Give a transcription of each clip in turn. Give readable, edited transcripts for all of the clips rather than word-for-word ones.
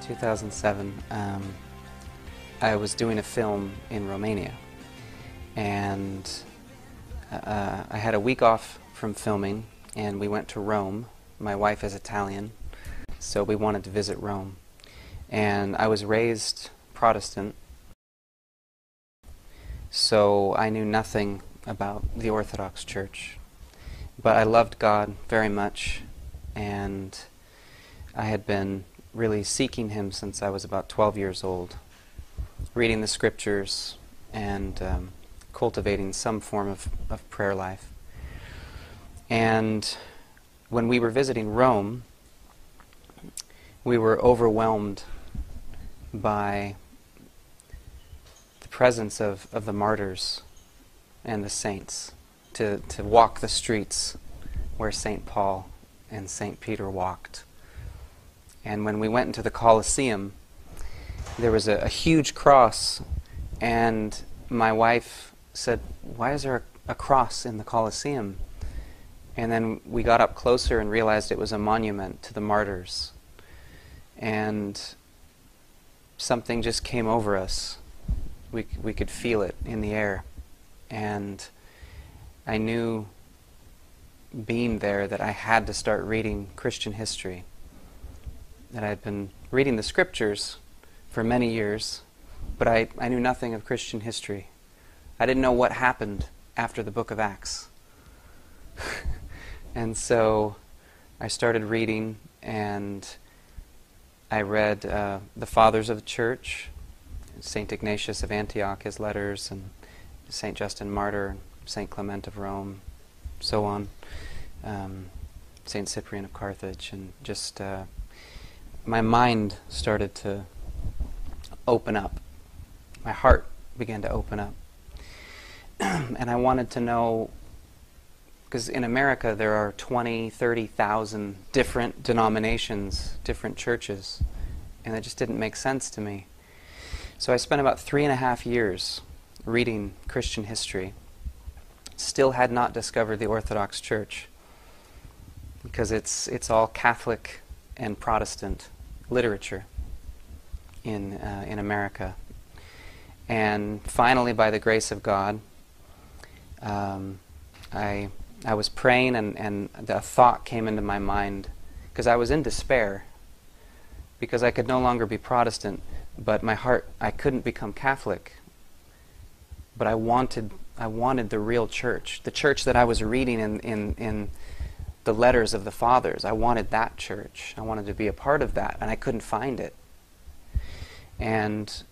2007, I was doing a film in Romania, and I had a week off from filming, and we went to Rome. My wife is Italian, so we wanted to visit Rome. And I was raised Protestant, so I knew nothing about the Orthodox Church. But I loved God very much, and I had been really seeking Him since I was about 12 years old, reading the Scriptures and cultivating some form of prayer life. And when we were visiting Rome, we were overwhelmed by the presence of the martyrs and the saints, to walk the streets where St. Paul and St. Peter walked. And when we went into the Colosseum, there was a huge cross, and my wife said, "Why is there a cross in the Colosseum?" And then we got up closer and realized it was a monument to the martyrs. And something just came over us. We could feel it in the air. And I knew, being there, that I had to start reading Christian history. That I had been reading the Scriptures for many years, but I knew nothing of Christian history. I didn't know what happened after the book of Acts. And so I started reading, and I read the Fathers of the Church, St. Ignatius of Antioch, his letters, and St. Justin Martyr, St. Clement of Rome, so on, St. Cyprian of Carthage, and just my mind started to open up. My heart began to open up. And I wanted to know, because in America there are 20, 30,000 different denominations, different churches, and it just didn't make sense to me. So I spent about 3.5 years reading Christian history. Still had not discovered the Orthodox Church, because it's all Catholic and Protestant literature in America. And finally, by the grace of God, I was praying, and the thought came into my mind, because I was in despair, because I could no longer be Protestant, but my heart, I couldn't become Catholic. But I wanted the real church, the church that I was reading in the letters of the Fathers. I wanted that church. I wanted to be a part of that, and I couldn't find it. And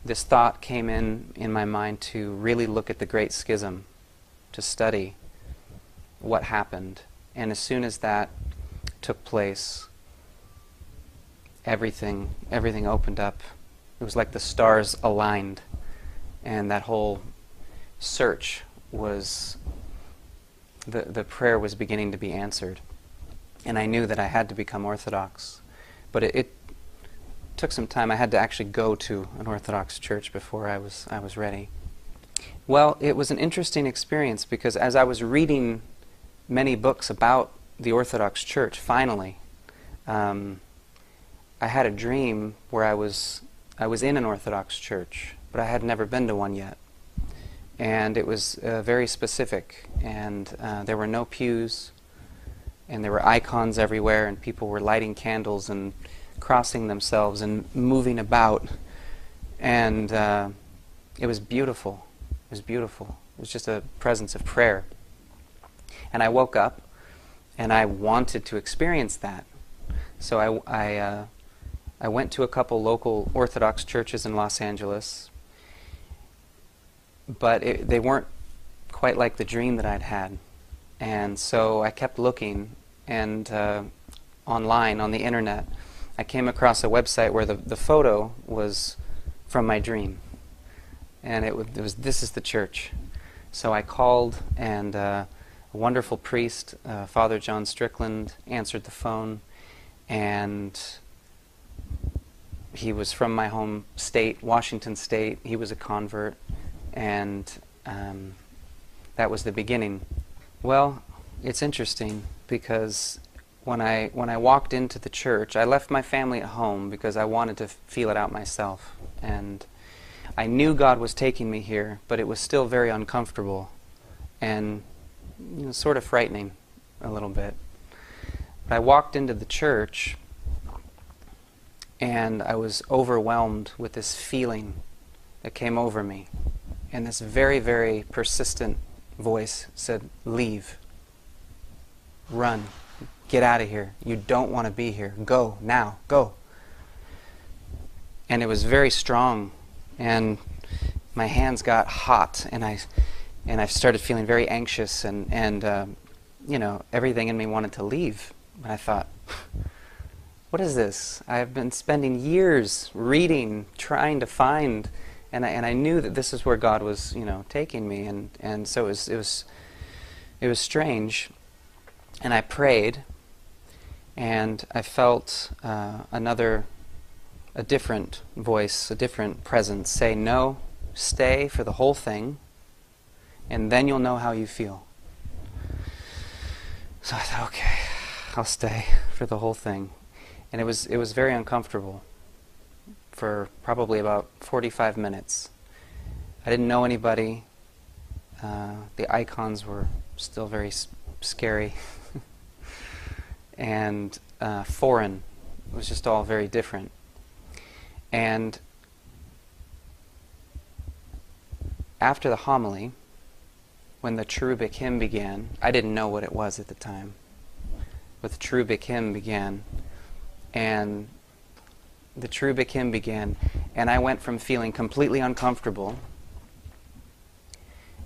this thought came in my mind to really look at the Great Schism, to study what happened. And as soon as that took place, everything opened up. It was like the stars aligned, and that whole search was, the prayer was beginning to be answered. And I knew that I had to become Orthodox. But it took some time. I had to actually go to an Orthodox church before I was ready. Well, it was an interesting experience, because as I was reading many books about the Orthodox Church, finally, I had a dream where I was in an Orthodox church, but I had never been to one yet. And it was very specific, and there were no pews, and there were icons everywhere, and people were lighting candles and crossing themselves and moving about, and it was beautiful. It was beautiful. It was just a presence of prayer. And I woke up, and I wanted to experience that. So I went to a couple local Orthodox churches in Los Angeles, but they weren't quite like the dream that I'd had. And so I kept looking, and online, on the internet, I came across a website where the photo was from my dream. And it was, "This is the church." So I called, and a wonderful priest, Father John Strickland, answered the phone, and he was from my home state, Washington State. He was a convert, and that was the beginning. Well, it's interesting, because when I walked into the church, I left my family at home because I wanted to feel it out myself. And I knew God was taking me here, but it was still very uncomfortable and sort of frightening a little bit. But I walked into the church and I was overwhelmed with this feeling that came over me. And this very, very persistent voice said, "Leave. Run. Get out of here. You don't want to be here. Go now. Go." And it was very strong, and my hands got hot, and I started feeling very anxious, and everything in me wanted to leave. And I thought, what is this? I've been spending years reading, trying to find, and I knew that this is where God was, taking me, and so it was strange. And I prayed, and I felt a different voice, a different presence say, "No, stay for the whole thing, and then you'll know how you feel." So I thought, okay, I'll stay for the whole thing. And it was very uncomfortable for probably about 45 minutes. I didn't know anybody. The icons were still very scary and foreign. It was just all very different. And after the homily, when the cherubic hymn began, I didn't know what it was at the time, but the cherubic hymn began, and I went from feeling completely uncomfortable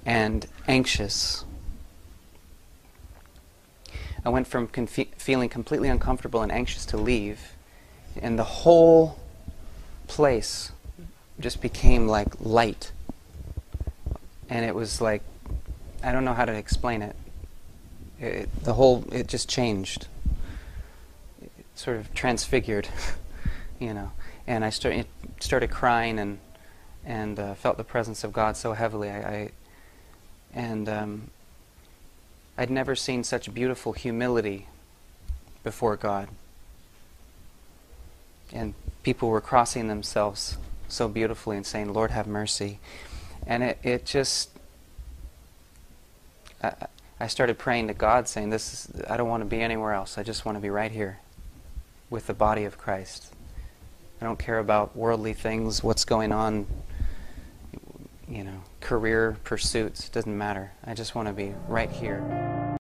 and anxious. I went from feeling completely uncomfortable and anxious to leave, and the whole place just became like light. And it was like, I don't know how to explain it. It just changed. It sort of transfigured, And I started crying and felt the presence of God so heavily. I'd never seen such beautiful humility before God. And people were crossing themselves so beautifully and saying, "Lord, have mercy." And it just, I started praying to God saying, I don't want to be anywhere else. I just want to be right here with the body of Christ. I don't care about worldly things, what's going on, career pursuits. It doesn't matter. I just want to be right here.